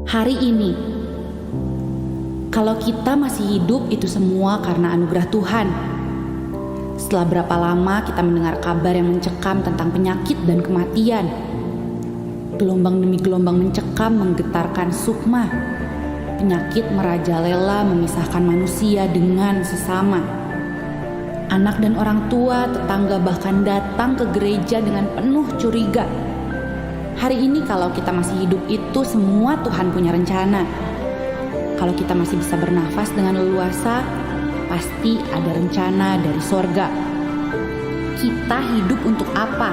Hari ini, kalau kita masih hidup itu semua karena anugerah Tuhan. Setelah berapa lama kita mendengar kabar yang mencekam tentang penyakit dan kematian. Gelombang demi gelombang mencekam menggetarkan sukma. Penyakit merajalela memisahkan manusia dengan sesama. Anak dan orang tua, tetangga bahkan datang ke gereja dengan penuh curiga. Hari ini kalau kita masih hidup itu semua Tuhan punya rencana. Kalau kita masih bisa bernafas dengan leluasa, pasti ada rencana dari sorga. Kita hidup untuk apa?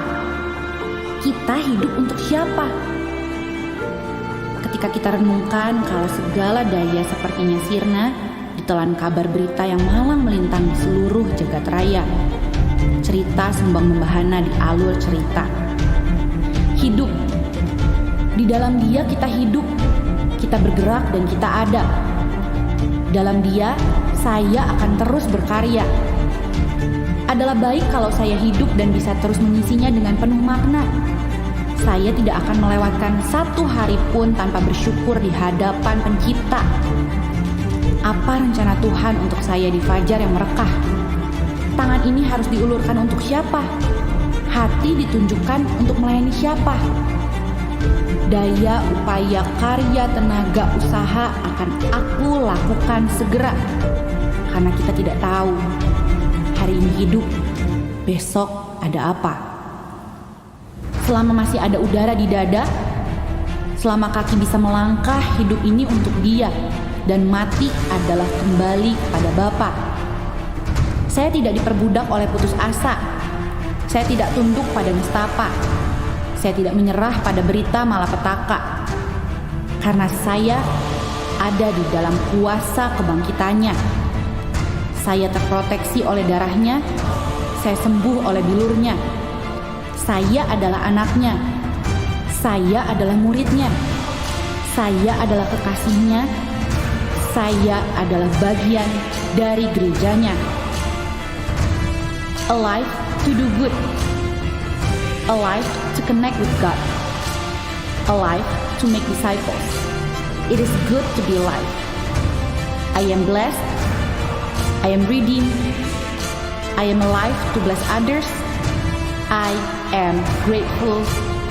Kita hidup untuk siapa? Ketika kita renungkan kalau segala daya sepertinya sirna, ditelan kabar berita yang malang melintang di seluruh jagat raya. Cerita sembang membahana di alur cerita. Hidup. Di dalam Dia kita hidup. Kita bergerak dan kita ada. Dalam Dia, saya akan terus berkarya. Adalah baik kalau saya hidup dan bisa terus mengisinya dengan penuh makna. Saya tidak akan melewatkan satu hari pun tanpa bersyukur di hadapan Pencipta. Apa rencana Tuhan untuk saya di fajar yang merekah? Tangan ini harus diulurkan untuk siapa? Hati ditunjukkan untuk melayani siapa? Daya, upaya, karya, tenaga, usaha akan aku lakukan segera. Karena kita tidak tahu hari ini hidup, besok ada apa. Selama masih ada udara di dada, selama kaki bisa melangkah, hidup ini untuk Dia. Dan mati adalah kembali kepada Bapa. Saya tidak diperbudak oleh putus asa. Saya tidak tunduk pada nestapa. Saya tidak menyerah pada berita malapetaka. Karena saya ada di dalam kuasa kebangkitannya. Saya terproteksi oleh darahnya. Saya sembuh oleh bilurnya. Saya adalah anaknya. Saya adalah muridnya. Saya adalah kekasihnya. Saya adalah bagian dari gerejanya. Alive to do good. Alive to connect with God. Alive to make disciples. It is good to be alive. I am blessed. I am redeemed. I am alive to bless others. I am grateful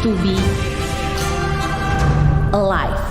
to be alive.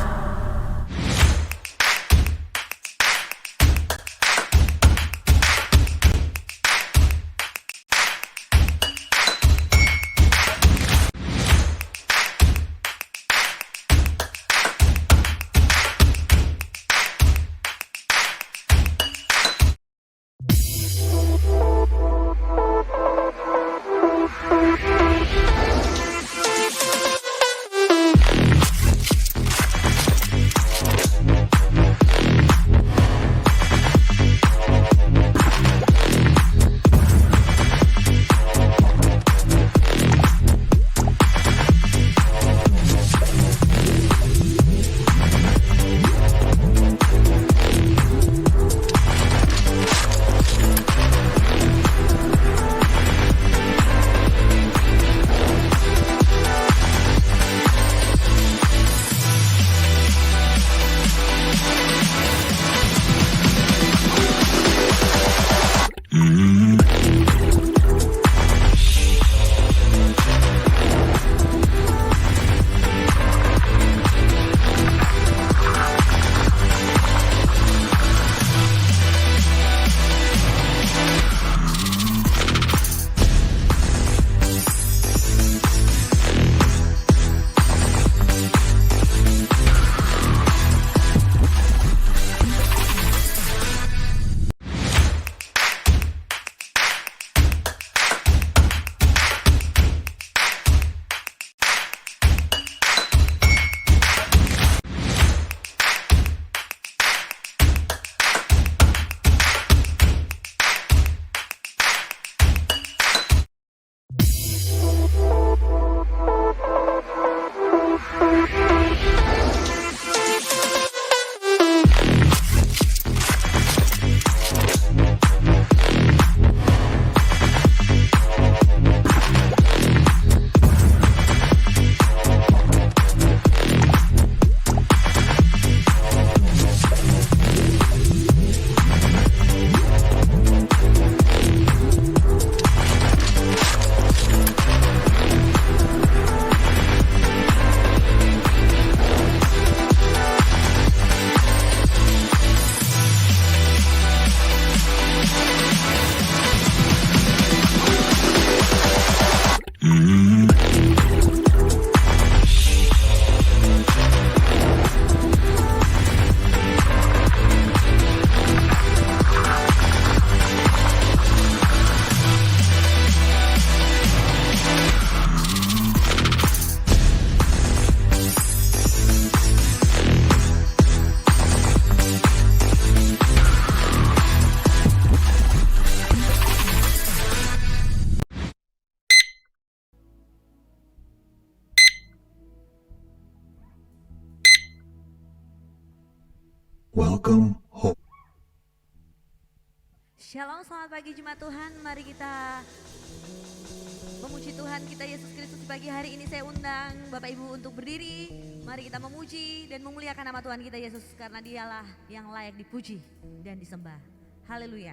Welcome home. Shalom, selamat pagi Jemaat Tuhan. Mari kita memuji Tuhan kita Yesus Kristus. Pagi hari ini saya undang Bapak Ibu untuk berdiri. Mari kita memuji dan memuliakan nama Tuhan kita Yesus, karena Dialah yang layak dipuji dan disembah. Haleluya.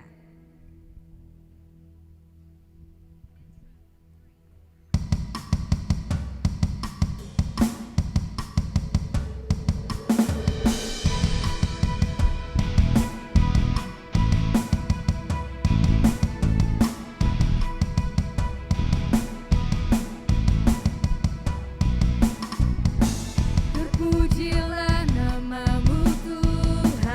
Terpujilah nama-Mu Tuhan,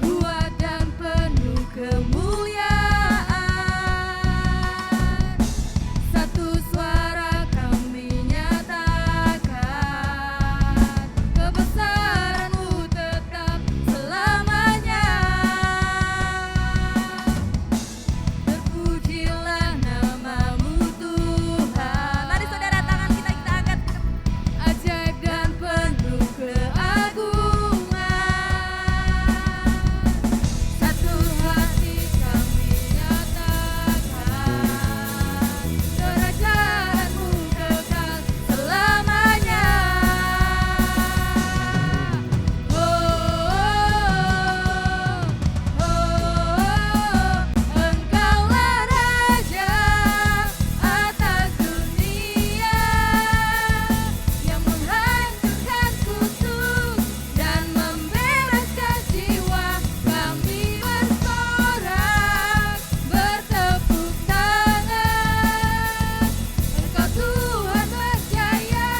kuat dan penuh kemuliaan. Satu suara kami nyatakan, kebesaran-Mu tetap selamanya. Terpujilah nama-Mu Tuhan. Mari saudara, tangan kita angkat. Ajaib dan penuh keagungan. Satu hati kami nyatakan, kerajaan-Mu kekal selamanya. Oh, Engkaulah Raja atas dunia, yang menghancurkan kutuk dan membebaskan jiwa. Kami bersorak, bertepuk tangan. Engkau Tuhan berjaya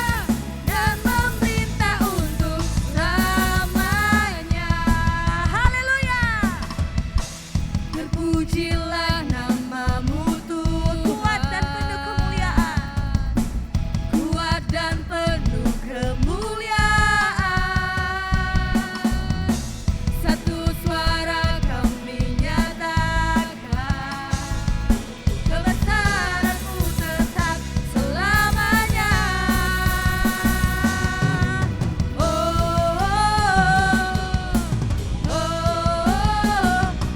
dan memerintah untuk selamanya. Haleluya. Terpujilah nama-Mu Tuhan, Kuat dan penuh kemuliaan. kuat dan penuh kemuliaan. Satu suara kami nyatakan, kebesaran-Mu tetap selamanya.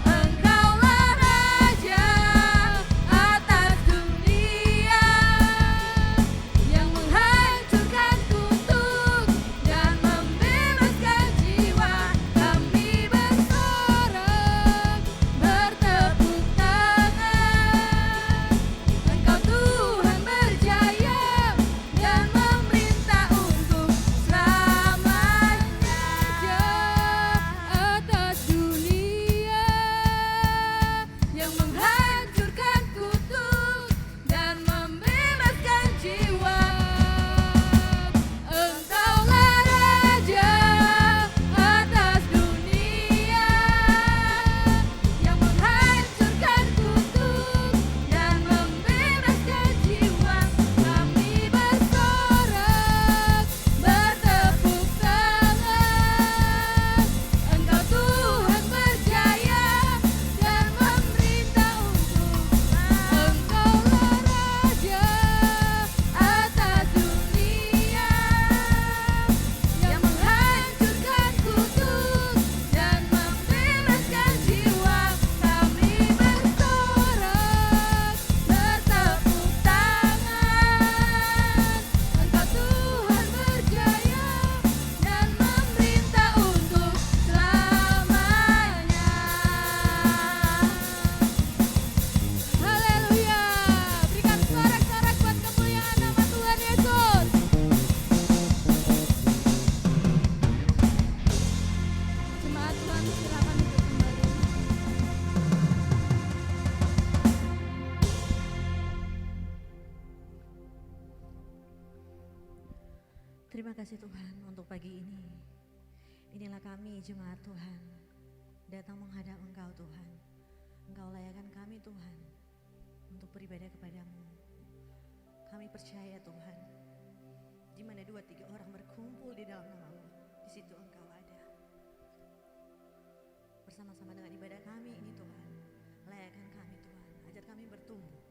Engkaulah Raja atas dunia, yang menghancurkan kutuk dan membebaskan jiwa. Kami bersorak, bertepuk tangan. Engkau Tuhan berjaya dan memerintah untuk selamanya. Atas dunia, yang menghancurkan kutuk dan membebaskan jiwa. Engkaulah Raja atas dunia, yang menghancurkan kutuk dan membebaskan jiwa. Kami bersorak, bertepuk tangan. Engkau Tuhan berjaya dan memerintah untuk Engkaulah Raja atas dunia, yang menghancurkan kutuk dan membebaskan jiwa. Kami bersorak, bertepuk tangan. Engkau Tuhan berjaya dan memerintah untuk selamanya. Haleluya. Berikan sorak-sorak buat kemuliaan nama Tuhan Yesus. Jemaat Tuhan, silakan duduk kembali. Terima kasih Tuhan untuk pagi ini. Inilah kami Jemaat Tuhan, datang menghadap Engkau Tuhan. Engkau layakkan kami Tuhan untuk beribadah kepadamu. Kami percaya Tuhan, di mana 2-3 orang berkumpul di dalam nama-Mu, di situ Engkau ada. Bersama-sama dengan ibadah kami ini Tuhan, layakkan kami Tuhan, ajar kami bertumbuh.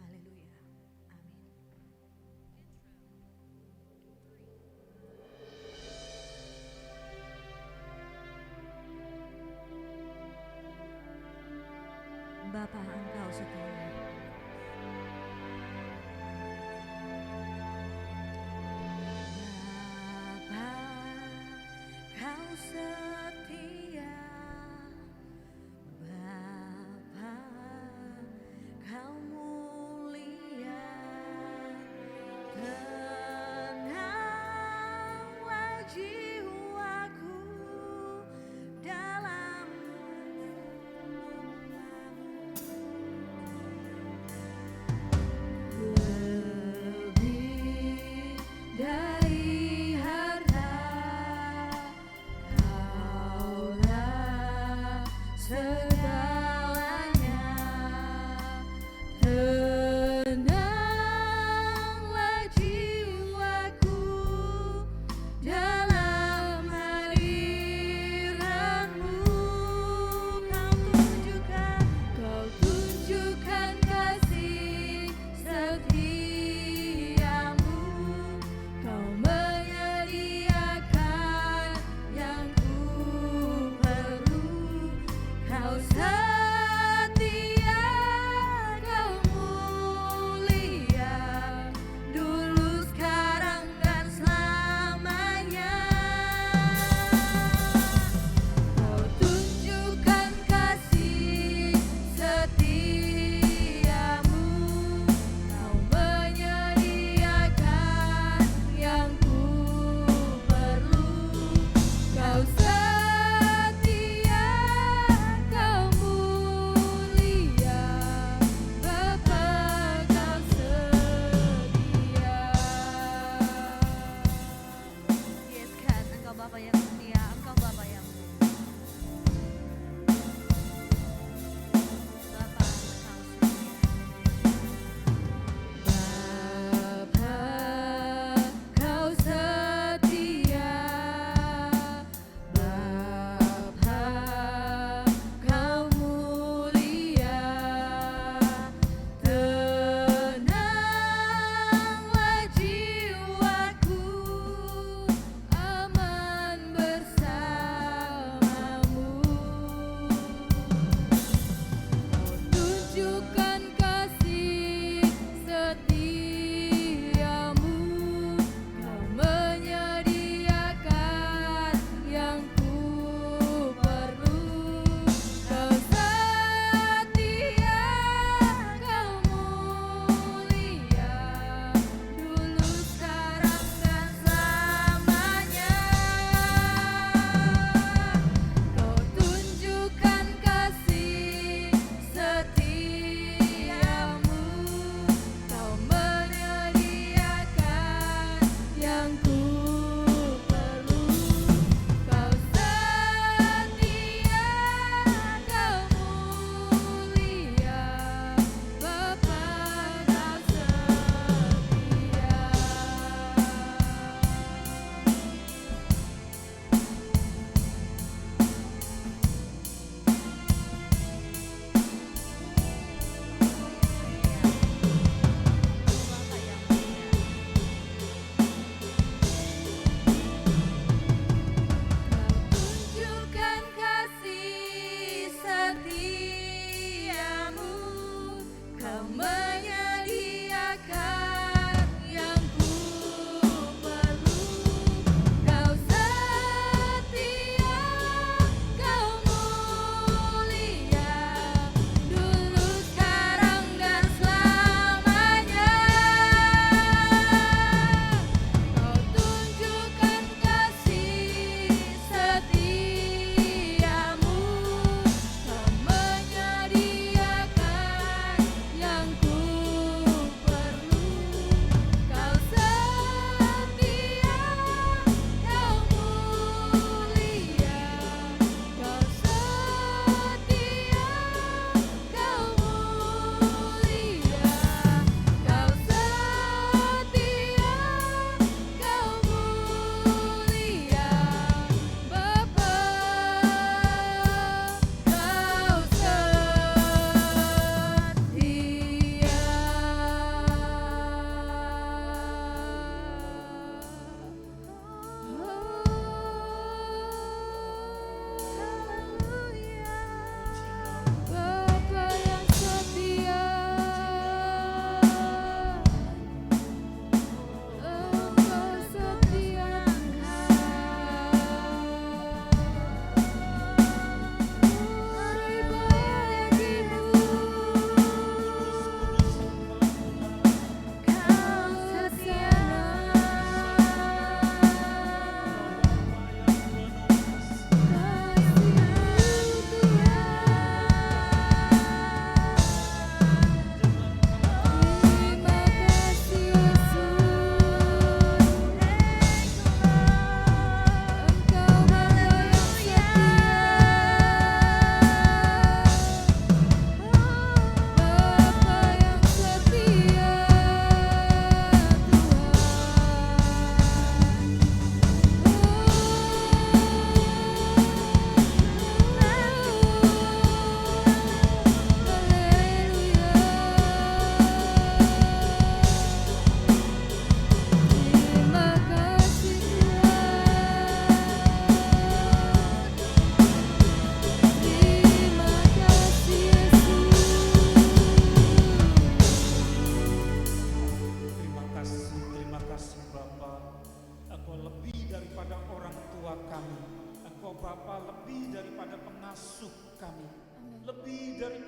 Haleluya. Amin. setia, Bapa, kau mulia. Tenanglah jiwaku dalam lebih dari harta, kau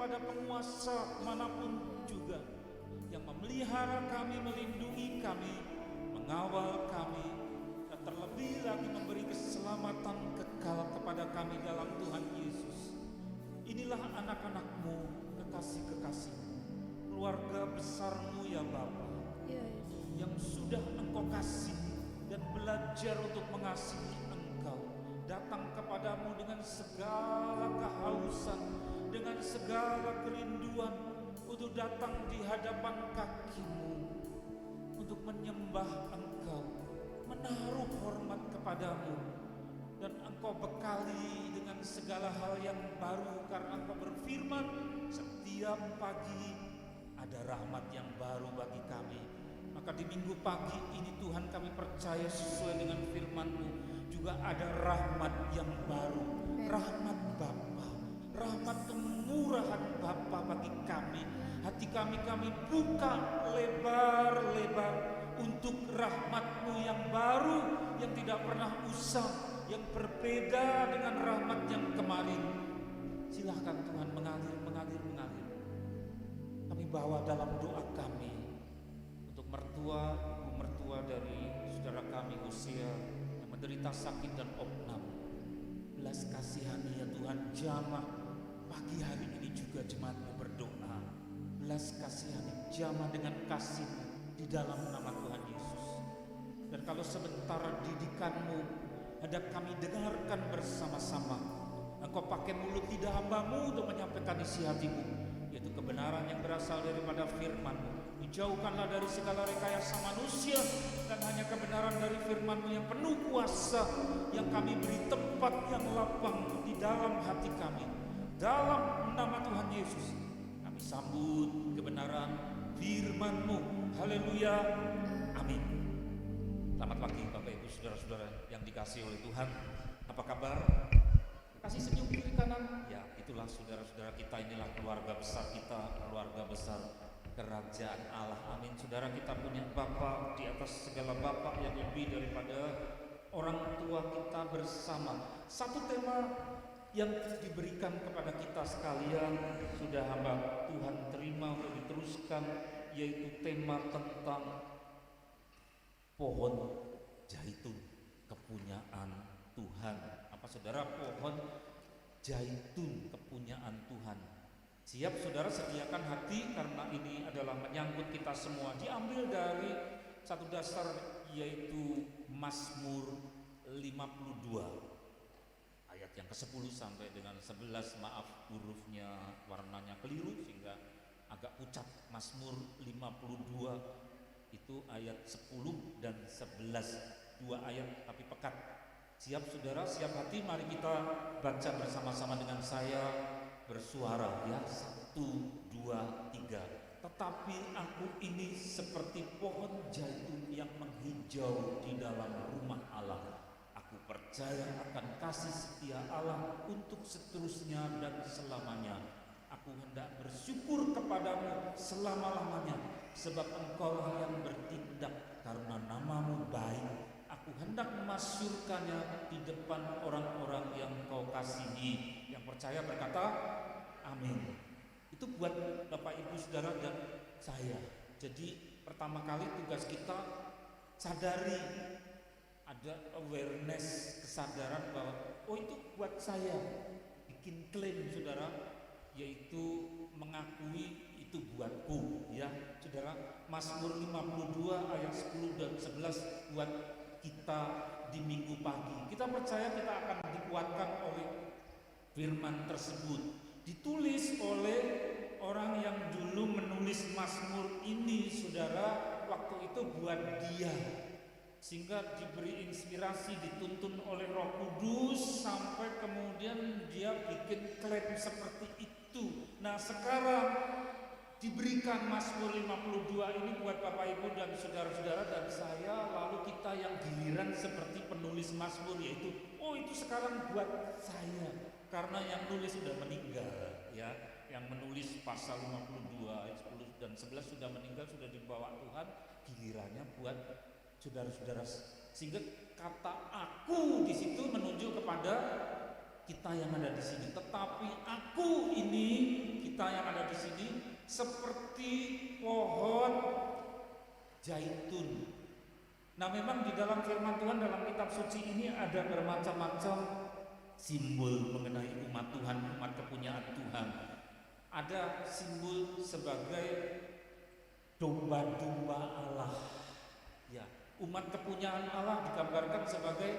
kepada penguasa manapun juga yang memelihara kami, melindungi kami, mengawal kami, dan terlebih lagi memberi keselamatan kekal kepada kami dalam Tuhan Yesus. Inilah anak-anak-Mu, kekasih-kekasih-Mu, keluarga besar-Mu ya Bapa, yang sudah Engkau kasih dan belajar untuk mengasihi Engkau, datang kepadamu dengan segala kehausan, dengan segala kerinduan, untuk datang di hadapan kaki-Mu, untuk menyembah Engkau, menaruh hormat kepadamu, dan Engkau bekali dengan segala hal yang baru, karena Engkau berfirman, setiap pagi ada rahmat yang baru bagi kami. Maka di minggu pagi ini Tuhan, kami percaya sesuai dengan firman-Mu, juga ada rahmat yang baru, rahmat Bapa, rahmat kemurahan Bapa bagi kami. Hati kami buka lebar-lebar untuk rahmat-Mu yang baru, yang tidak pernah usang, yang berbeda dengan rahmat yang kemarin. Silahkan Tuhan mengalir. Kami bawa dalam doa kami untuk mertua, ibu mertua dari saudara kami Hosea yang menderita sakit dan opnam. Belas kasihani ya Tuhan, jamah pagi hari ini juga jemaat-Mu berdoa. Belas kasihani, jamah dengan kasih-Mu di dalam nama Tuhan Yesus. Dan kalau sebentar didikan-Mu hendak kami dengarkan bersama-sama, Engkau pakai mulut lidah hamba-Mu untuk menyampaikan isi hati-Mu, yaitu kebenaran yang berasal daripada firman-Mu. Dijauhkanlah dari segala rekayasa manusia, dan hanya kebenaran dari firman-Mu yang penuh kuasa, yang kami beri tempat yang lapang di dalam hati kami. Dalam nama Tuhan Yesus kami sambut kebenaran firman-Mu. Haleluya, amin. Selamat pagi Bapak Ibu saudara-saudara yang dikasihi oleh Tuhan. Apa kabar? Kasih senyum kiri kanan. Ya, itulah saudara-saudara kita, inilah keluarga besar kita, keluarga besar kerajaan Allah. Amin. Saudara, kita punya Bapa di atas segala Bapa yang lebih daripada orang tua kita bersama. Satu tema yang diberikan kepada kita sekalian sudah hamba Tuhan terima untuk diteruskan, yaitu tema tentang pohon zaitun, kepunyaan Tuhan. Apa saudara, pohon zaitun, kepunyaan Tuhan. Siap saudara, sediakan hati, karena ini adalah menyangkut kita semua. Diambil dari satu dasar, yaitu Mazmur 52 ayat yang ke-10 sampai dengan 11. Maaf hurufnya warnanya keliru sehingga agak pucat. Mazmur 52 itu ayat 10 dan 11, 2 ayat tapi pekat. Siap saudara, siap hati, mari kita baca bersama-sama dengan saya bersuara ya. 1, 2, 3. Tetapi aku ini seperti pohon zaitun yang menghijau di dalam rumah Allah. Aku percaya akan kasih setia Allah untuk seterusnya dan selamanya. Aku hendak bersyukur kepadamu selama-lamanya, sebab Engkaulah yang bertindak, karena nama-Mu baik. Aku hendak memasyurkannya di depan orang-orang yang Kau kasihi. Yang percaya berkata amin. Itu buat Bapak Ibu Saudara dan saya. Jadi pertama kali tugas kita sadari, ada awareness, kesadaran bahwa oh itu buat saya. Bikin klaim saudara, yaitu mengakui itu buatku ya saudara. Mazmur 52 ayat 10 dan 11 buat kita di minggu pagi. Kita percaya kita akan dikuatkan oleh firman tersebut. Ditulis oleh orang yang dulu menulis Mazmur ini saudara, waktu itu buat dia, sehingga diberi inspirasi, dituntun oleh Roh Kudus, sampai kemudian dia bikin klaim seperti itu. Nah sekarang diberikan Mazmur 52 ini buat Bapak Ibu dan saudara-saudara dan saya, lalu kita yang giliran seperti penulis Mazmur, yaitu oh itu sekarang buat saya, karena yang nulis sudah meninggal ya. Yang menulis pasal 52 ayat 10 dan 11 sudah meninggal, sudah dibawa Tuhan, gilirannya buat saudara-saudara. Sehingga kata aku di situ menunjuk kepada kita yang ada di sini, tetapi aku ini, kita yang ada di sini seperti pohon zaitun. Nah, memang di dalam firman Tuhan dalam kitab suci ini ada bermacam-macam simbol mengenai umat Tuhan, umat kepunyaan Tuhan. Ada simbol sebagai domba-domba Allah. Ya, umat kepunyaan Allah digambarkan sebagai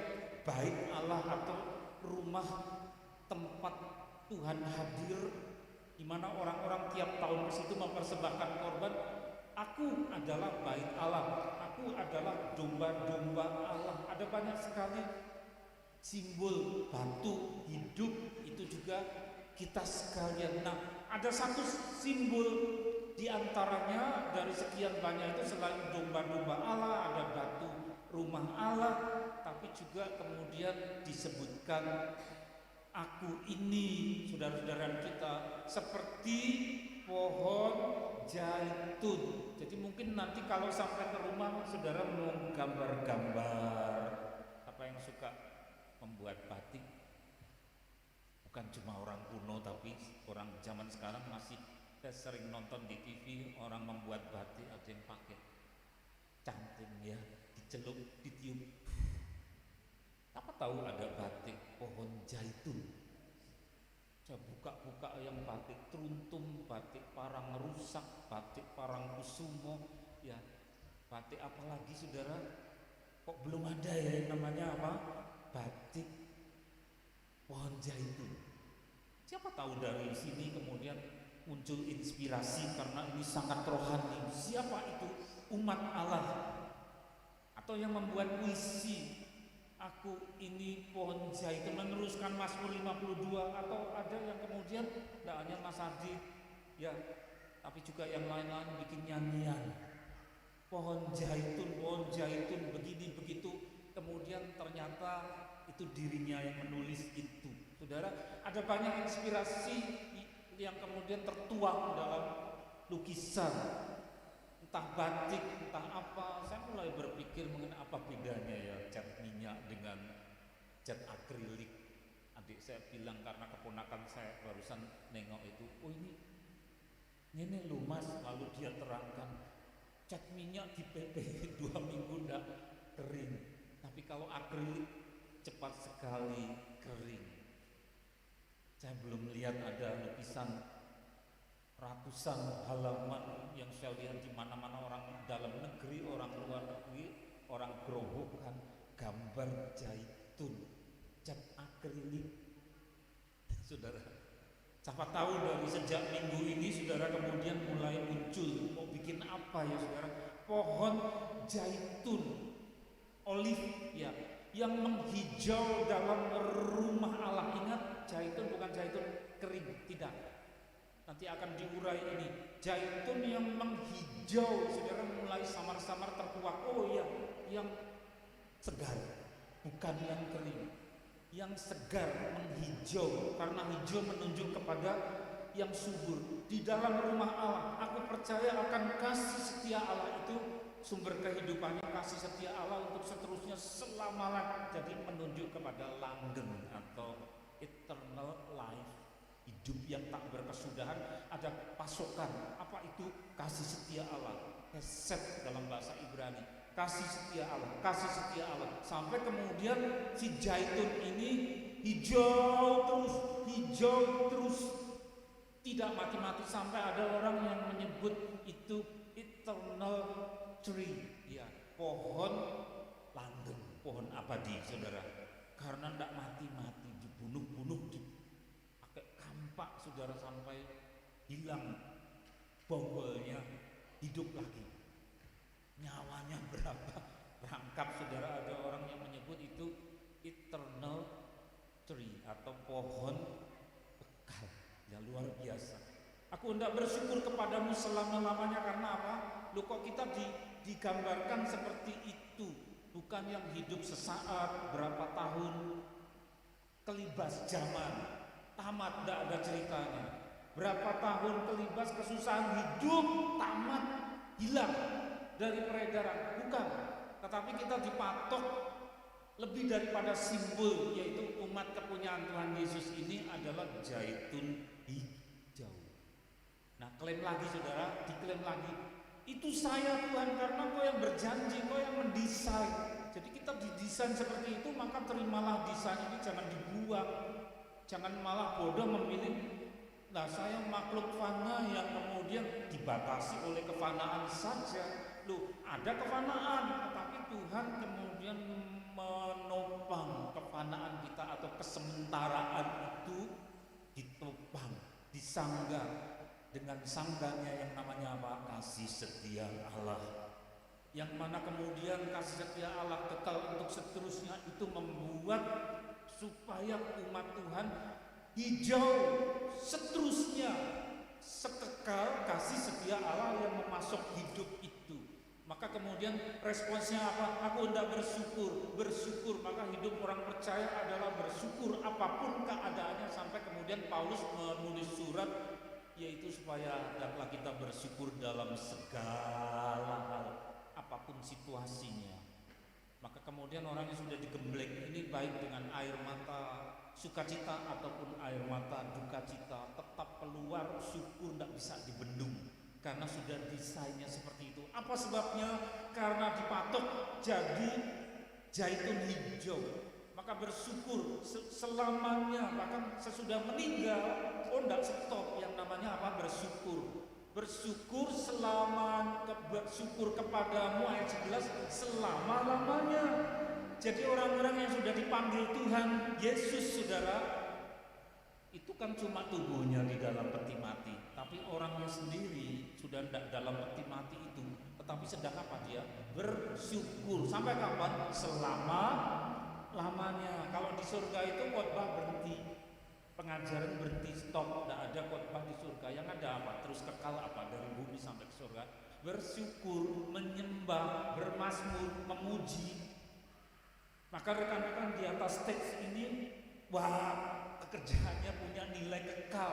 bait Allah atau rumah tempat Tuhan hadir, di mana orang-orang tiap tahun ke situ mempersembahkan korban. Aku adalah bait Allah, aku adalah domba-domba Allah. Ada banyak sekali simbol batu hidup itu juga kita sekalian. Nah, ada satu simbol di antaranya dari sekian banyak itu, selain domba-domba Allah, ada batu rumah Allah, tapi juga kemudian disebutkan aku ini, saudara-saudara kita, seperti pohon zaitun. Jadi mungkin nanti kalau sampai ke rumah saudara mau gambar-gambar, apa yang suka membuat batik, bukan cuma orang kuno tapi orang zaman sekarang masih, saya sering nonton di TV orang membuat batik, ada yang pakai canting ya, dicelup, ditiup. Apa tahu ada batik pohon zaitun. Saya buka-buka yang batik teruntum, batik parang rusak, batik parang kusumo, ya batik apalagi saudara, kok belum ada ya yang namanya apa? Batik pohon zaitun. Siapa tahu dari sini kemudian muncul inspirasi karena ini sangat rohani. Siapa itu? Umat Allah. Atau yang membuat puisi, aku ini pohon zaitun, meneruskan Mazmur 52, atau ada yang kemudian tidak hanya Mas Ardi ya, tapi juga yang lain-lain bikin nyanyian pohon zaitun begini begitu, kemudian ternyata itu dirinya yang menulis itu. Saudara, ada banyak inspirasi yang kemudian tertuang dalam lukisan, entah batik, entah apa. Saya mulai berpikir mengenai apa bedanya ya cat minyak dengan cat akrilik. Adik saya bilang, karena keponakan saya barusan nengok itu, oh ini loh Mas, lalu dia terangkan cat minyak di PP 2 minggu ndak kering, tapi kalau akrilik cepat sekali kering. Saya belum lihat ada lukisan ratusan halaman yang saya lihat di mana-mana, orang dalam negeri, orang luar negeri, orang gerobokan gambar zaitun, cat akrilik. Saudara, siapa tahu dari sejak minggu ini saudara kemudian mulai muncul mau bikin apa ya saudara, pohon zaitun, olive ya, yang menghijau dalam rumah Allah. Ingat, zaitun bukan zaitun kering, tidak. Nanti akan diurai ini. Zaitun yang menghijau, saudara, mulai samar-samar terkuak. Oh iya, yang segar, bukan yang kering. Yang segar, menghijau, karena hijau menunjuk kepada yang subur. Di dalam rumah Allah, aku percaya akan kasih setia Allah itu sumber kehidupannya, kasih setia Allah untuk seterusnya selama-lamanya. Jadi menunjuk kepada langgeng atau eternal life, hidup yang tak berkesudahan. Ada pasokan, apa itu? Kasih setia Allah, hesed dalam bahasa Ibrani, kasih setia Allah, kasih setia Allah, sampai kemudian si zaitun ini hijau terus, tidak mati-mati, sampai ada orang yang menyebut itu eternal tree, ya, pohon langgeng, pohon abadi, saudara, karena tidak mati-mati, dibunuh-bunuh, dipakai kampak, saudara, sampai hilang bonggolnya, hidup lagi, nyawanya berapa rangkap, saudara. Ada orang yang menyebut itu eternal tree atau pohon bekal, ya luar biasa. Aku hendak bersyukur kepadamu selama-lamanya. Karena apa? Loh, kok kita digambarkan seperti itu, bukan yang hidup sesaat, berapa tahun, kelibas zaman, tamat, tidak ada ceritanya. Berapa tahun kelibas, kesusahan hidup, tamat, hilang dari peredaran, bukan. Tetapi kita dipatok lebih daripada simbol, yaitu umat kepunyaan Tuhan Yesus ini adalah zaitun hijau. Nah, klaim lagi saudara, diklaim lagi, itu saya Tuhan, karena Kau yang berjanji, Kau yang mendesain. Jadi kita didesain seperti itu, maka terimalah desain ini, jangan dibuang, jangan malah bodoh memilih. Nah, saya makhluk fana yang kemudian dibatasi oleh kefanaan saja. Loh, ada kefanaan, tetapi Tuhan kemudian menopang kefanaan kita atau kesementaraan itu, ditopang, disanggah dengan sanggahnya yang namanya apa? Kasih setia Allah. Yang mana kemudian kasih setia Allah kekal untuk seterusnya, itu membuat supaya umat Tuhan hijau seterusnya, sekekal kasih setia Allah yang memasok hidup itu. Maka kemudian responsnya apa? Aku hendak bersyukur. Maka hidup orang percaya adalah bersyukur apapun keadaannya, sampai kemudian Paulus menulis surat, yaitu supaya hendaklah kita bersyukur dalam segala hal, apapun situasinya. Maka kemudian orang yang sudah digembleng ini, baik dengan air mata sukacita ataupun air mata duka cita, tetap keluar syukur, tidak bisa dibendung. Karena sudah desainnya seperti itu. Apa sebabnya? Karena dipatok jadi zaitun hijau. Maka bersyukur selamanya, bahkan sesudah meninggal, tidak stop. Yang namanya apa? Bersyukur. Bersyukur bersyukur kepadamu, ayat 11, selama-lamanya. Jadi orang-orang yang sudah dipanggil Tuhan Yesus, saudara, itu kan cuma tubuhnya di dalam peti mati, tapi orangnya sendiri sudah tidak dalam peti mati itu, tetapi sedang apa dia? Bersyukur. Sampai kapan? Selama-lamanya. Kalau di surga itu khotbah berhenti, pengajaran berhenti, stop, tidak ada khotbah di surga. Yang ada apa? Terus kekal apa? Dari bumi sampai ke surga. Bersyukur, menyembah, bermazmur, memuji. Maka rekan-rekan di atas teks ini, wah, pekerjaannya punya nilai kekal,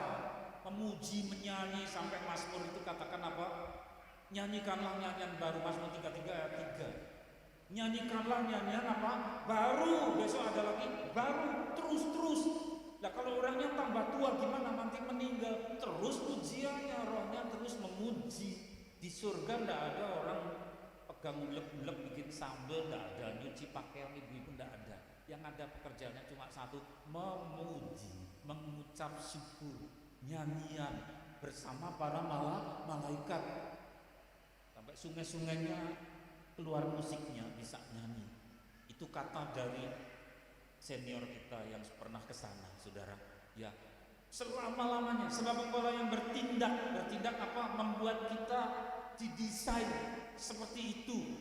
memuji, menyanyi, sampai Mazmur itu katakan apa? Nyanyikanlah nyanyian baru, Mazmur 33 ayat 3. Nyanyikanlah nyanyian apa? Baru, besok ada lagi baru, terus. Nah, kalau orangnya tambah tua gimana? Nanti meninggal, terus pujiannya, rohnya terus memuji. Di surga tidak ada orang pegang ulek-ulek bikin sambal, tidak ada. Nyuci pakaian ibu-ibu tidak ada. Yang ada pekerjaannya cuma satu, memuji, mengucap syukur, nyanyian bersama para malaikat. Sampai sungai-sungainya keluar musiknya, bisa nyanyi. Itu kata dari senior kita yang pernah ke sana, saudara. Ya, selama-lamanya. Sebab Engkaulah yang bertindak apa? Membuat kita didesain seperti itu,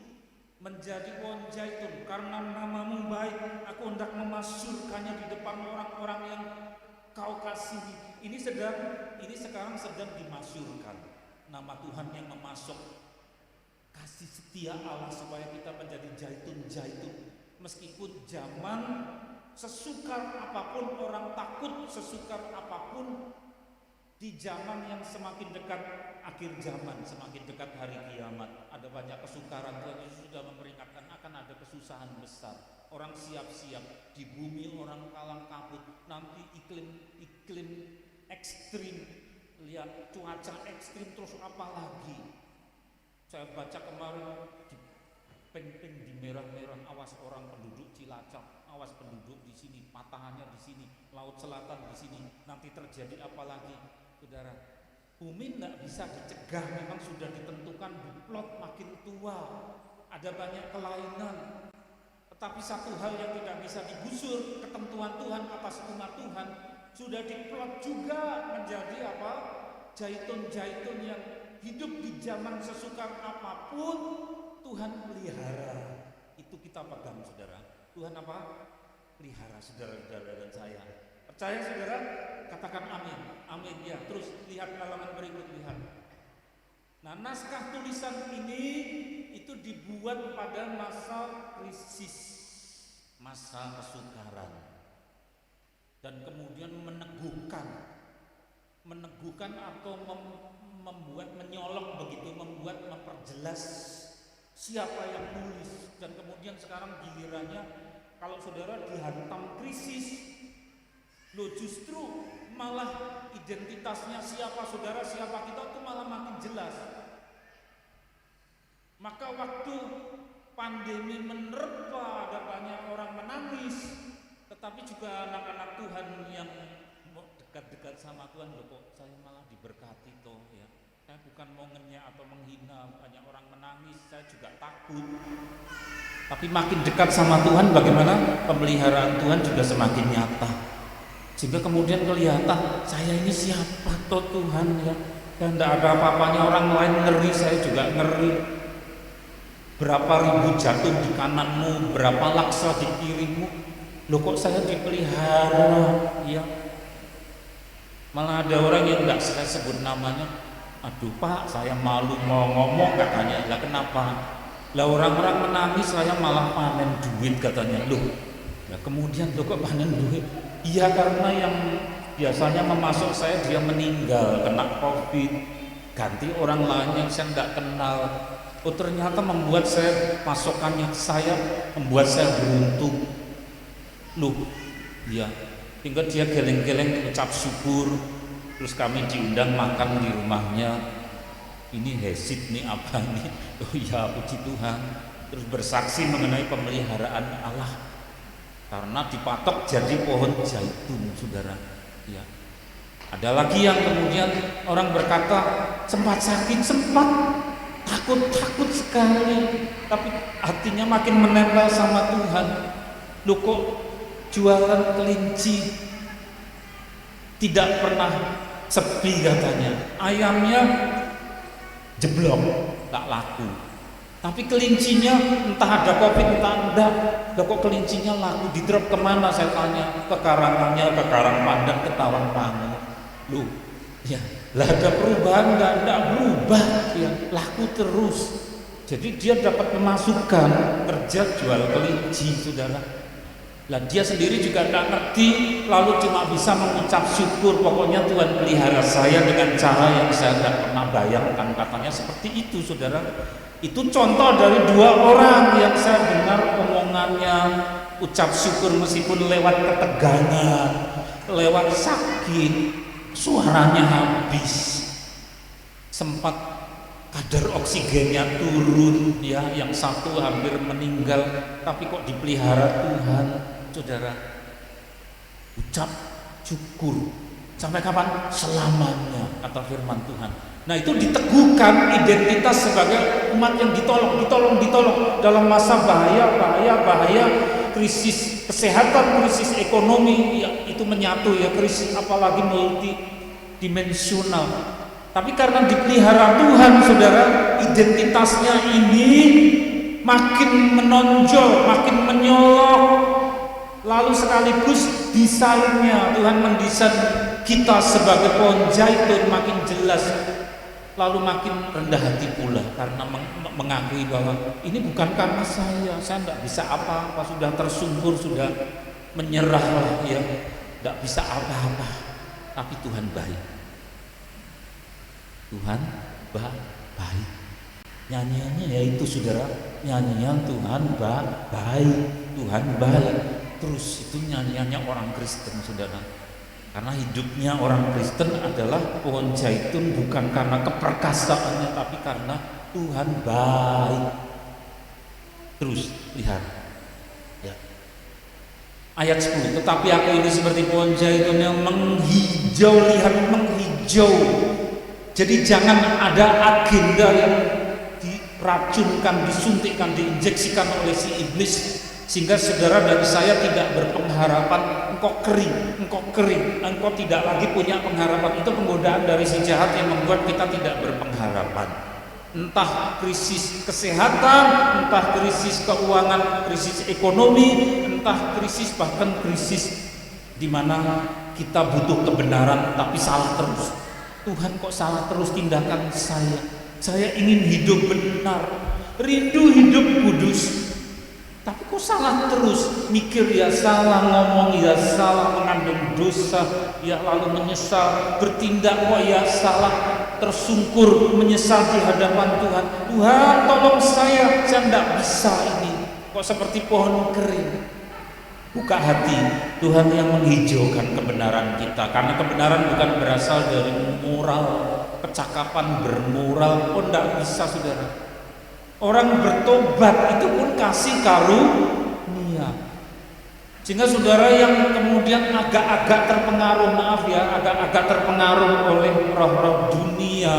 menjadi pohon zaitun. Karena namamu baik, aku hendak memasyurkannya di depan orang-orang yang Kau kasihi. Ini sekarang sedang dimasyurkan. Nama Tuhan yang memasok kasih setia Allah supaya kita menjadi zaitun-zaitun. Meskipun zaman sesukar apapun orang takut, sesukar apapun, di zaman yang semakin dekat akhir zaman, semakin dekat hari kiamat, ada banyak kesukaran. Tuhan Yesus sudah memperingatkan akan ada kesusahan besar. Orang siap-siap, di bumi orang kalang kabut, nanti iklim ekstrim, lihat cuaca ekstrim, terus apa lagi? Saya baca kemarin di peng-peng di merah-merah, awas orang penduduk Cilacap, awas penduduk di sini, patahannya di sini, Laut Selatan di sini, nanti terjadi apa lagi? Saudara, bumi tidak bisa dicegah, memang sudah ditentukan, diplot makin tua, ada banyak kelainan. Tetapi satu hal yang tidak bisa digusur, ketentuan Tuhan atas umat Tuhan, sudah diplot juga menjadi apa? Zaitun-zaitun yang hidup di zaman sesukar apapun, Tuhan pelihara. Itu kita pegang, saudara. Tuhan apa? Pelihara, saudara-saudara dan saya. Percaya, saudara? Katakan amin. Amin, ya. Terus lihat halaman berikut, lihat. Nah, naskah tulisan ini itu dibuat pada masa krisis, masa kesukaran, dan kemudian meneguhkan atau membuat menyolok begitu, memperjelas siapa yang nulis. Dan kemudian sekarang gilirannya kalau saudara dihantam krisis, lo justru malah identitasnya siapa saudara, siapa kita itu malah makin jelas. Maka waktu pandemi menerpa, ada banyak orang menangis, tetapi juga anak-anak Tuhan yang mau dekat-dekat sama Tuhan, loh kok saya malah diberkati toh ya. Saya bukan mau ngenyak atau menghina, banyak orang menangis, saya juga takut. Tapi makin dekat sama Tuhan, bagaimana pemeliharaan Tuhan juga semakin nyata. Sehingga kemudian kelihatan, saya ini siapa toh Tuhan ya. Dan tidak ada apa-apanya, orang lain ngeri, saya juga ngeri. Berapa ribu jatuh di kananmu, berapa laksa di kirimu. Loh kok saya dipelihara ya. Malah ada orang yang tidak saya sebut namanya, aduh Pak, saya malu mau ngomong katanya. Lah kenapa? Lah orang-orang menangis, saya malah panen duit katanya. Loh, ya kemudian loh kok panen duit? Iya, karena yang biasanya memasuk saya dia meninggal kena COVID, ganti orang lain yang saya tidak kenal. Oh ternyata membuat saya, pasokannya saya membuat saya beruntung. Loh, ya, hingga dia geleng-geleng ucap syukur. Terus kami diundang makan di rumahnya. Ini hesit nih apa nih? Oh ya puji Tuhan. Terus bersaksi mengenai pemeliharaan Allah. Karena dipatok jadi pohon zaitun, saudara. Ya. Ada lagi yang kemudian orang berkata sempat sakit, sempat takut sekali, tapi hatinya makin menempel sama Tuhan. Loh kok jualan kelinci tidak pernah sepi katanya, ayamnya jeblok tak laku, tapi kelincinya entah ada COVID entah enggak, loh kok kelincinya laku. Di-drop kemana saya tanya? Ke Karanganyar, ke Karangpandan, ke Tawangmangu. Loh ya, lah ada perubahan enggak berubah ya, laku terus. Jadi dia dapat pemasukan kerja jual kelinci, saudara. Lah dia sendiri juga enggak ngerti, lalu cuma bisa mengucap syukur, pokoknya Tuhan pelihara saya dengan cara yang saya enggak pernah bayangkan, katanya seperti itu, saudara. Itu contoh dari dua orang yang saya dengar omongannya ucap syukur meskipun lewat ketegangan, lewat sakit, suaranya habis, sempat kadar oksigennya turun ya, yang satu hampir meninggal, tapi kok dipelihara Tuhan, saudara. Ucap syukur sampai kapan? Selamanya, kata firman Tuhan. Nah itu diteguhkan identitas sebagai umat yang ditolong dalam masa bahaya, krisis kesehatan, krisis ekonomi ya, itu menyatu ya, krisis apalagi multidimensional. Tapi karena dipelihara Tuhan, saudara, identitasnya ini makin menonjol, makin menyolok. Lalu sekaligus desainnya, Tuhan mendesain kita sebagai pohon zaitun makin jelas. Lalu makin rendah hati pula karena mengakui bahwa ini bukan karena saya tidak bisa apa-apa, sudah tersungkur, sudah menyerah ya, tidak bisa apa-apa. Tapi Tuhan baik. Tuhan baik. Nyanyiannya yaitu, saudara, nyanyian Tuhan baik, Tuhan baik. Terus itu nyanyiannya orang Kristen, saudara. Karena hidupnya orang Kristen adalah pohon zaitun bukan karena keperkasaannya, tapi karena Tuhan baik. Terus lihat ya. Ayat 10, tetapi aku ini seperti pohon zaitun yang menghijau, lihat menghijau. Jadi jangan ada agenda yang diracunkan, disuntikkan, diinjeksikan oleh si iblis, sehingga saudara dan saya tidak berpengharapan. Engkau kering, engkau tidak lagi punya pengharapan. Itu penggodaan dari si jahat yang membuat kita tidak berpengharapan. Entah krisis kesehatan, entah krisis keuangan, krisis ekonomi, entah krisis bahkan krisis di mana kita butuh kebenaran tapi salah terus. Tuhan kok salah terus tindakan saya? Saya ingin hidup benar, rindu hidup kudus. Tapi kok salah terus, mikir ya salah, ngomong ya salah, mengandung dosa ya, lalu menyesal, bertindak kok ya salah, tersungkur menyesal di hadapan Tuhan. Tuhan tolong saya tidak bisa ini, kok seperti pohon kering. Buka hati, Tuhan yang menghijaukan kebenaran kita. Karena kebenaran bukan berasal dari moral, kecakapan bermoral. Oh, enggak bisa, saudara. Orang bertobat itu pun kasih karunia. Sehingga saudara yang kemudian agak-agak terpengaruh, maaf ya, agak-agak terpengaruh oleh roh-roh dunia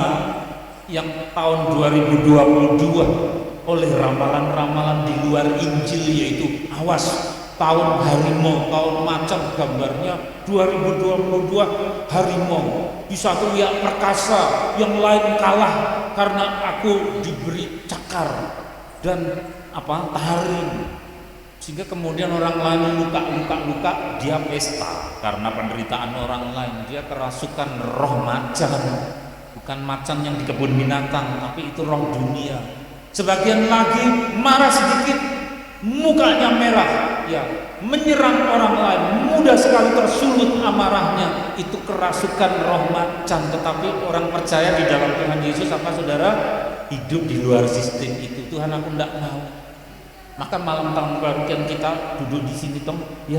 yang tahun 2022 oleh ramalan-ramalan di luar Injil, yaitu awas tahun harimau, tahun macan, gambarnya 2022 harimau. Di satu ya perkasa, yang lain kalah karena aku diberi cakar dan taring. Sehingga kemudian orang lain luka, dia pesta karena penderitaan orang lain. Dia kerasukan roh macan, bukan macan yang di kebun binatang, tapi itu roh dunia. Sebagian lagi marah sedikit, mukanya merah, ya, menyerang orang lain, mudah sekali tersulut amarahnya. Itu kerasukan roh macan. Tetapi orang percaya di dalam Tuhan Yesus, apa saudara, hidup di luar sistem itu. Tuhan, aku tidak mau. Maka malam tahun baru kita duduk di sini, ya,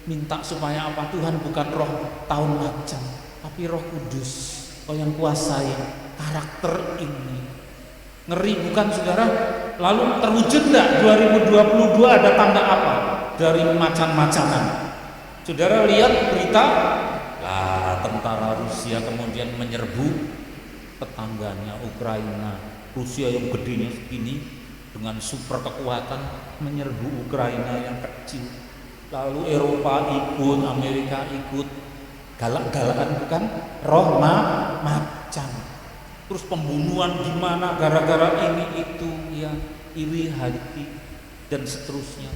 minta supaya apa? Tuhan, bukan roh tahun macan, tapi Roh Kudus, yang kuasai karakter ini. Ngeri bukan, saudara? Lalu terwujud enggak 2022 ada tanda apa dari macan-macanan? Saudara lihat berita, tentara Rusia kemudian menyerbu tetangganya Ukraina. Rusia yang gedenya segini dengan super kekuatan menyerbu Ukraina yang kecil. Lalu Eropa ikut, Amerika ikut, galak-galakan bukan? Roh macan. Terus pembunuhan di mana gara-gara ini itu, ya, iri hati dan seterusnya.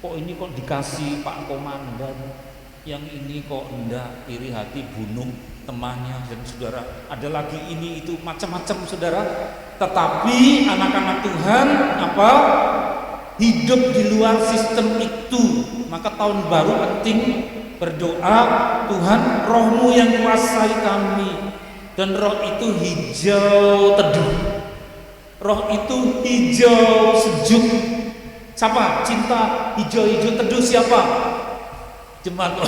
Kok ini kok dikasih Pak Komandan, yang ini kok enggak, iri hati bunuh temannya. Dan saudara, ada lagi ini itu macam-macam, saudara. Tetapi anak-anak Tuhan hidup di luar sistem itu. Maka tahun baru penting berdoa, Tuhan, Roh-Mu yang kuasai kami. Dan roh itu hijau teduh, roh itu hijau sejuk. Siapa? Cinta hijau-hijau teduh siapa? Jemaat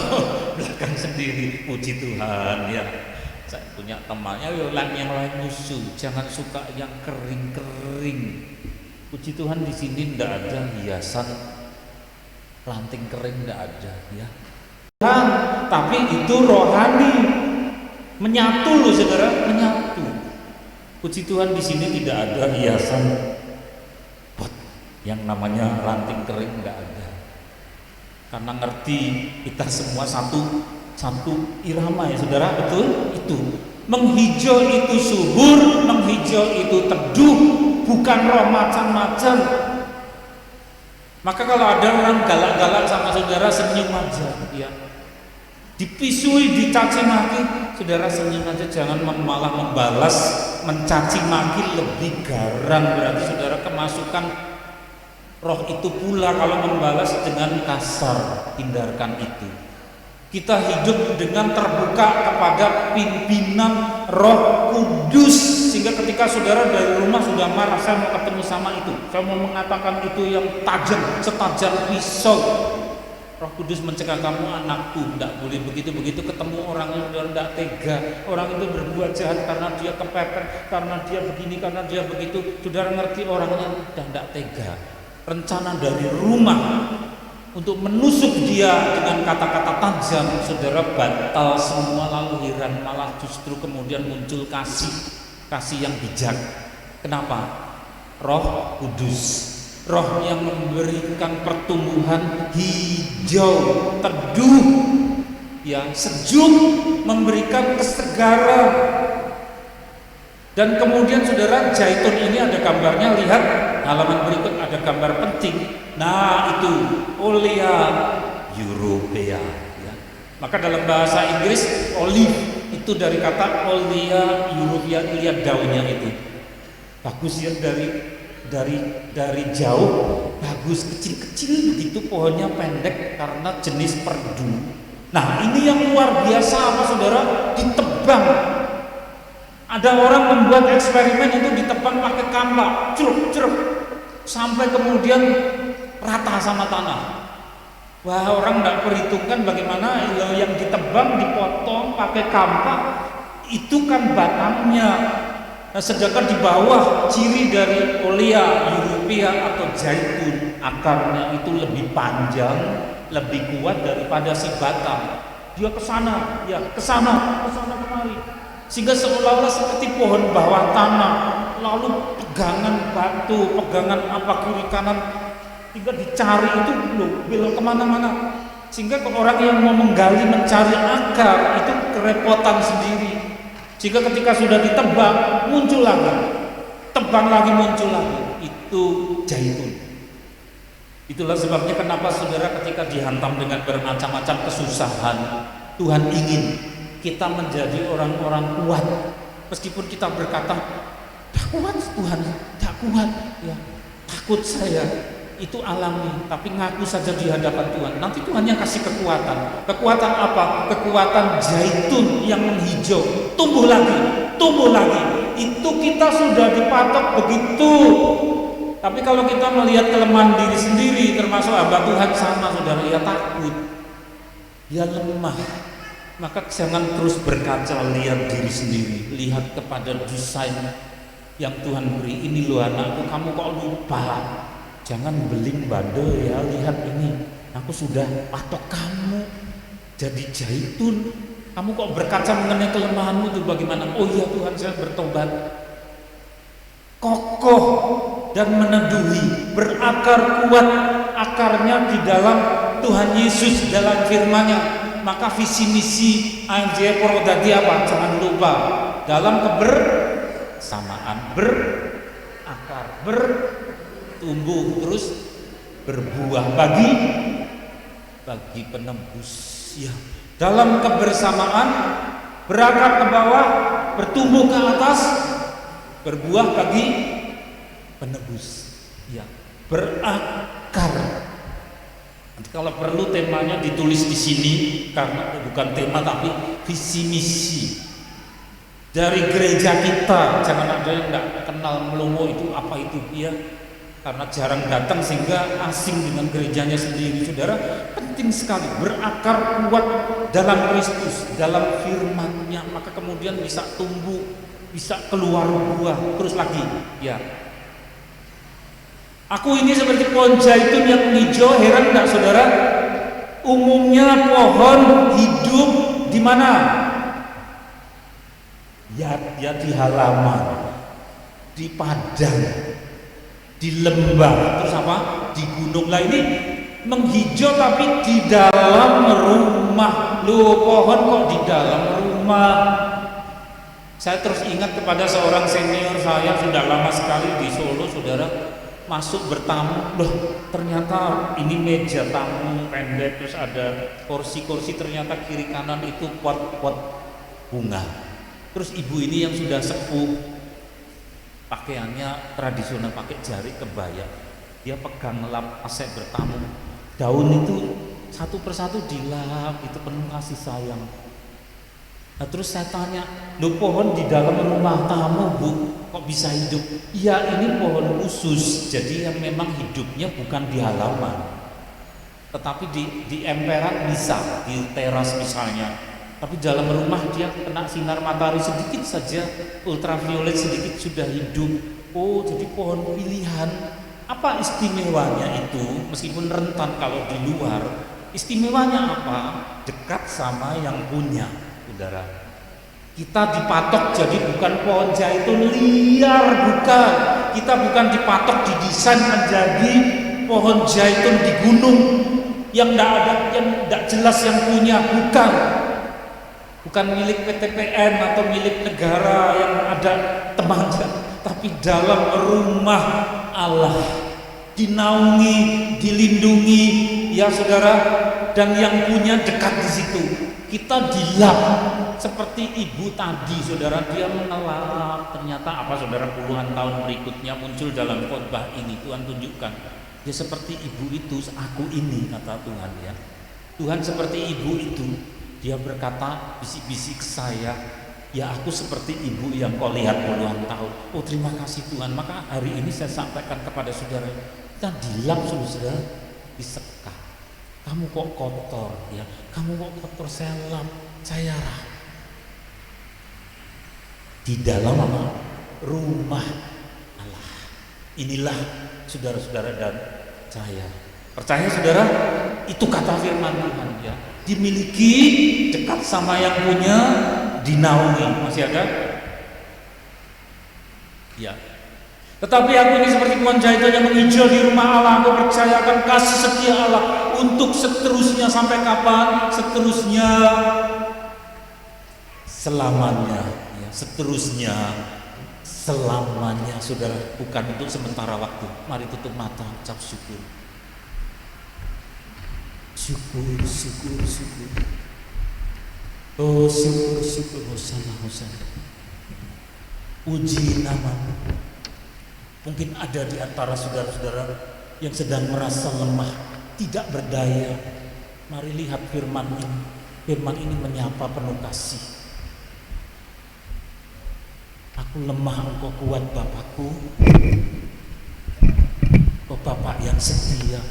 belakang sendiri. Puji Tuhan, ya. Saya punya temannya, yang lain musuh, jangan suka yang kering-kering. Puji Tuhan, di sini tidak ada hiasan ranting kering, tidak ada, ya. Tuhan, tapi itu rohani, menyatu loh, saudara, menyatu. Puji Tuhan, di sini tidak ada hiasan yang namanya ranting kering, tidak ada. Karena ngerti kita semua satu irama, ya saudara, betul itu. Menghijau itu subur, menghijau itu teduh, bukan roh macan-macan. Maka kalau ada orang galak-galak sama saudara, senyum aja, ya. Dipisui, dicaci maki, saudara senyum aja, jangan malah membalas mencaci maki lebih garang. Berarti saudara kemasukan roh itu pula. Kalau membalas dengan kasar, hindarkan itu. Kita hidup dengan terbuka kepada pimpinan Roh Kudus, sehingga ketika saudara dari rumah sudah marah, saya mau ketemu sama itu, saya mau mengatakan itu yang tajam, setajam pisau, Roh Kudus mencegah kamu, anakku, tidak boleh begitu-begitu. Ketemu orang yang sudah tidak tega, orang itu berbuat jahat karena dia kepepet, karena dia begini, karena dia begitu. Saudara ngerti orangnya sudah tidak tega. Rencana dari rumah untuk menusuk dia dengan kata-kata tajam, saudara batal semua, lalu heran, malah justru kemudian muncul kasih yang bijak. Kenapa? Roh Kudus, roh yang memberikan pertumbuhan hijau teduh, ya, sejuk, memberikan kesegaran. Dan kemudian saudara, zaitun ini ada gambarnya, lihat halaman berikut, ada gambar penting. Nah, itu Olea Europea, ya. Maka dalam bahasa Inggris olive itu dari kata Olea Europea. Lihat daunnya itu bagus, ya, dari jauh bagus, kecil-kecil begitu, pohonnya pendek karena jenis perdu. Nah, ini yang luar biasa apa saudara, ditebang. Ada orang membuat eksperimen itu, ditebang pakai kampak, ceruk sampai kemudian rata sama tanah. Wah, orang tidak perhitungkan bagaimana yang ditebang, dipotong pakai kampak itu kan batangnya. Nah, sedangkan di bawah ciri dari olea, europea atau zaitun, akarnya itu lebih panjang, lebih kuat daripada si batang. Dia ke sana, ya ke sana kemari. Sehingga seolah-olah seperti pohon bawah tanah, lalu pegangan batu, pegangan apa kiri kanan, tinggal dicari itu loh, belok kemana-mana. Sehingga orang yang mau menggali, mencari akar itu kerepotan sendiri. Sehingga ketika sudah ditebang, muncul lagi, tebang lagi, muncul lagi. Itu zaitun. Itulah sebabnya kenapa saudara ketika dihantam dengan bermacam-macam kesusahan, Tuhan ingin kita menjadi orang-orang kuat. Meskipun kita berkata, tak kuat Tuhan, tak kuat, ya takut saya, itu alami, tapi ngaku saja di hadapan Tuhan. Nanti Tuhan yang kasih kekuatan. Kekuatan apa? Kekuatan zaitun yang menghijau, tumbuh lagi, tumbuh lagi. Itu kita sudah dipatok begitu. Tapi kalau kita melihat kelemahan diri sendiri, termasuk hamba Tuhan sama saudara, ya takut, dia lemah. Maka jangan terus berkaca, lihat diri sendiri, lihat kepada desain yang Tuhan beri. Ini loh anakku, kamu kok lupa? Jangan beling bandel ya, lihat ini, aku sudah patok kamu jadi zaitun. Kamu kok berkaca mengenai kelemahanmu itu bagaimana? Oh iya Tuhan, saya bertobat. Kokoh dan meneduhi, berakar kuat, akarnya di dalam Tuhan Yesus, dalam firman-Nya. Maka visi misi AMJ Purwodadi apa? Jangan lupa, dalam kebersamaan, berakar, bertumbuh, terus berbuah bagi penembus, ya. Dalam kebersamaan, berakar ke bawah, bertumbuh ke atas, berbuah bagi penebus, ya, berakar. Nanti kalau perlu temanya ditulis di sini, karena bukan tema tapi visi misi dari gereja kita. Jangan ada yang nggak kenal melongo itu apa itu, ya, karena jarang datang sehingga asing dengan gerejanya sendiri. Saudara, penting sekali berakar kuat dalam Kristus, dalam firman-Nya, maka kemudian bisa tumbuh, bisa keluar buah terus lagi, ya. Aku ini seperti pohon zaitun yang hijau. Heran enggak saudara? Umumnya pohon hidup di mana? Ya di halaman, di padang, di lembah, terus apa? Di gunung. Lah ini menghijau tapi di dalam rumah. Loh, pohon kok di dalam rumah? Saya terus ingat kepada seorang senior saya, sudah lama sekali di Solo, saudara. Masuk bertamu, loh ternyata ini meja tamu pendek, terus ada kursi-kursi, ternyata kiri kanan itu pot-pot bunga. Terus ibu ini yang sudah sepuh, pakaiannya tradisional, pakai jari kebaya, dia pegang lap pas saya bertamu, daun itu satu persatu dilap, itu penuh kasih sayang. Nah, terus saya tanya, loh pohon di dalam rumah tamu Bu, kok bisa hidup? Iya, ini pohon khusus, jadi yang memang hidupnya bukan di halaman, tetapi di emperan bisa, di teras misalnya. Tapi dalam rumah dia kena sinar matahari sedikit saja, ultraviolet sedikit sudah hidup. Oh, jadi pohon pilihan. Apa istimewanya itu? Meskipun rentan kalau di luar, istimewanya apa? Dekat sama yang punya. Saudara, kita dipatok jadi bukan pohon zaitun liar, bukan. Kita bukan dipatok didesain menjadi pohon zaitun di gunung yang tidak ada, yang tidak jelas yang punya, bukan milik PTPN atau milik negara yang ada temannya, tapi dalam rumah Allah, dinaungi, dilindungi, ya saudara, dan yang punya dekat di situ. Kita dilap seperti ibu tadi, saudara, dia mengelap. Ternyata apa saudara, puluhan tahun berikutnya muncul dalam khotbah ini, Tuhan tunjukkan dia seperti ibu itu, aku ini, kata Tuhan, ya. Tuhan seperti ibu itu, dia berkata bisik-bisik ke saya, ya aku seperti ibu yang kau lihat puluhan tahun. Oh terima kasih Tuhan. Maka hari ini saya sampaikan kepada saudara, kita dilap saudara, disekap. kamu kok kotor ya, kamu kok kotor, saya di dalam rumah Allah. Inilah saudara-saudara dan saya. Percaya saudara? Itu kata firman Tuhan ya. Dimiliki, dekat sama yang punya, dinaungi. Masih ada? Ya. Tetapi aku ini seperti pohon jahitan yang menghijau di rumah Allah. Aku percaya akan kasih setia Allah untuk seterusnya. Sampai kapan? Seterusnya selamanya ya. Seterusnya selamanya saudara, bukan untuk sementara waktu. Mari tutup mata, ucap syukur. Syukur, syukur, syukur. Oh syukur, syukur, hosana, hosana. Puji namamu. Mungkin ada di antara saudara-saudara yang sedang merasa lemah, tidak berdaya. Mari lihat firman ini. Firman ini menyapa penuh kasih. Aku lemah, engkau kuat Bapakku. Oh Bapak yang setia,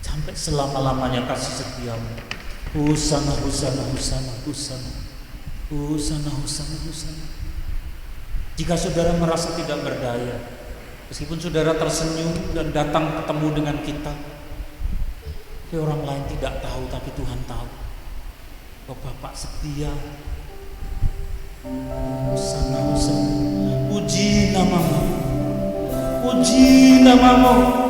sampai selama-lamanya kasih setiamu. Husana, husana, husana, husana. Husana, husana, husana. Jika saudara merasa tidak berdaya, meskipun saudara tersenyum dan datang ketemu dengan kita, tapi orang lain tidak tahu, tapi Tuhan tahu. Oh Bapak setia. Hosana, hosana. Puji namamu, puji namamu.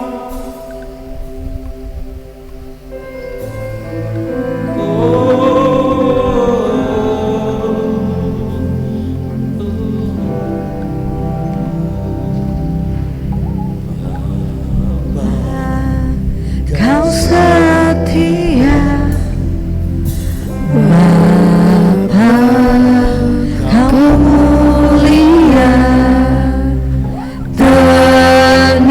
Kau setia, Bapa, Kau mulia, tenang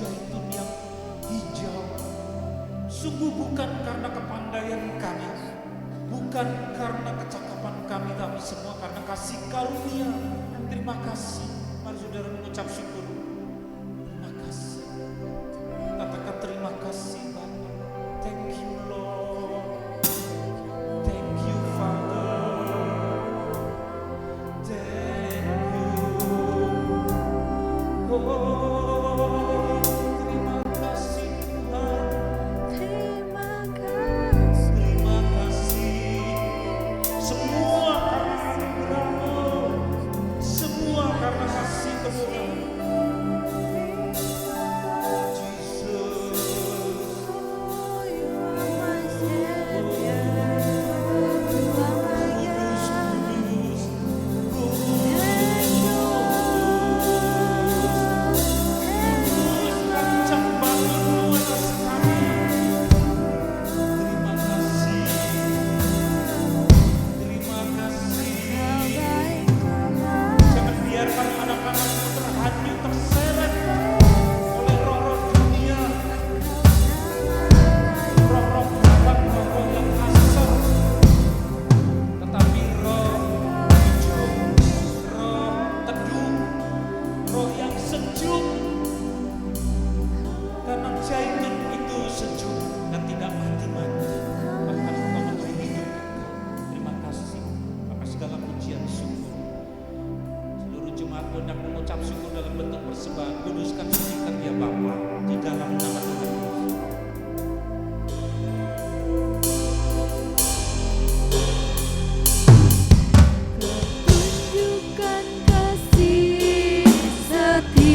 zaitun yang hijau. Sungguh bukan karena kepandaian kami, bukan karena kecakapan kami, tapi semua karena kasih karunia. Terima kasih. Mari saudara mengucap syukur. Terima kasih. Katakan terima kasih Bapa. Thank you Lord. Thank you Father. Thank you. Oh, terima kasih Tuhan. Terima kasih. Terima kasih. Semua karena anugerah-Mu. Semua karena kasih kemurahan. Jesus. Oh, you are my Savior. You are my Kudus, God. kudus, Thank you, kudus, kencang bangun-Mu atas kami. Terima kasih. Terima kasih. baik Tuhan. Jangan biarkan anak-anak-Mu terhanyut, terseret oleh roh-roh dunia, roh-roh gelap, roh-roh yang kasar. Tetapi roh hijau, roh teduh, roh yang sejuk. Karena zaitun itu sejuk dan tidak mati-mati. Bahkan Engkau memberi hidup. Terima kasih atas segala pujian syukur. Seluruh jemaat hendak mengucap syukur dalam bentuk persembahan. Kuduskan sucikan dia Bapa di dalam nama Tuhan Yesus. Tunjukkan kasih setiamu,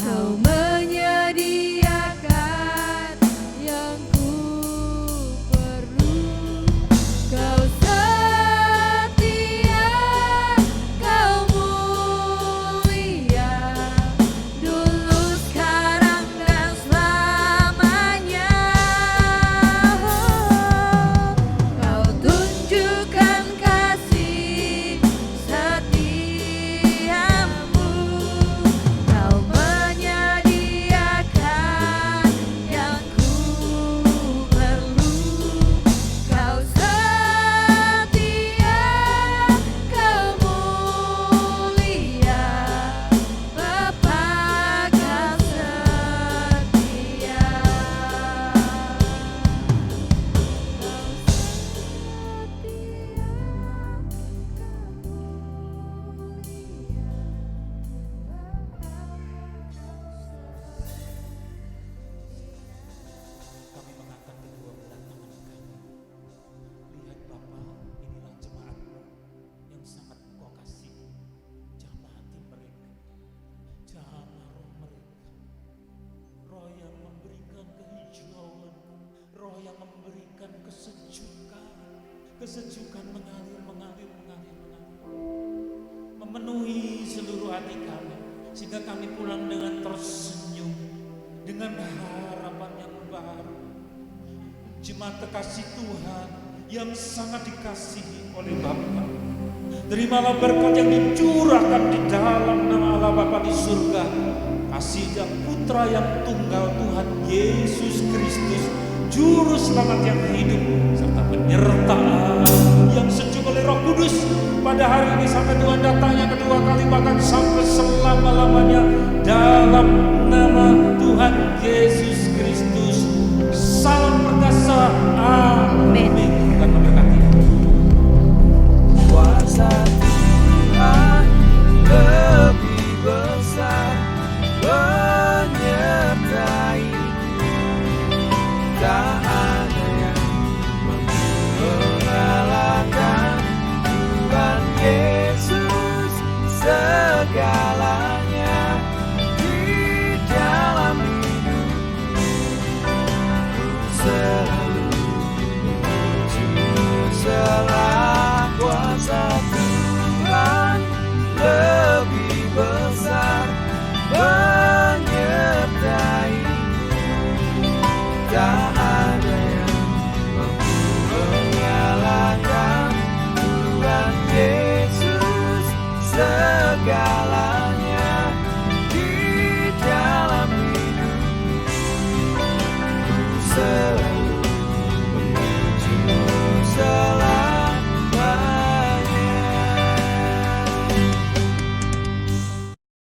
Kau menyediakan yang ku perlu. Kau setia, Kau mulia, dulu, sekarang, dan selamanya. Kau tunjukkan kasih setiamu, Kau menyediakan yang ku perlu. Kau setia, Kau mulia, Bapa Kau setia. Kami mengangkat kedua belah tangan kami. Lihat Bapa, inilah jemaat-Mu yang sangat Engkau kasihi. Jamah hati mereka, jamah roh mereka. Roh yang memberikan kehijauan, roh yang memberikan kesejukan. Kesejukan mengalir, mengalir, mengalir, mengalir. Memenuhi seluruh hati kami, sehingga kami pulang dengan tersenyum, dengan harapan yang baru. Jemaat kekasih Tuhan yang sangat dikasihi oleh Bapa, terimalah berkat yang dicurahkan di dalam nama Allah Bapa di surga, kasih dan Putra yang tunggal Tuhan Yesus Kristus, Juru Selamat yang hidup, serta penyertaan yang sejuk oleh Roh Kudus pada hari ini sampai Tuhan datangnya kedua kali, bahkan sampai selama-lamanya, dalam nama Tuhan Yesus Kristus.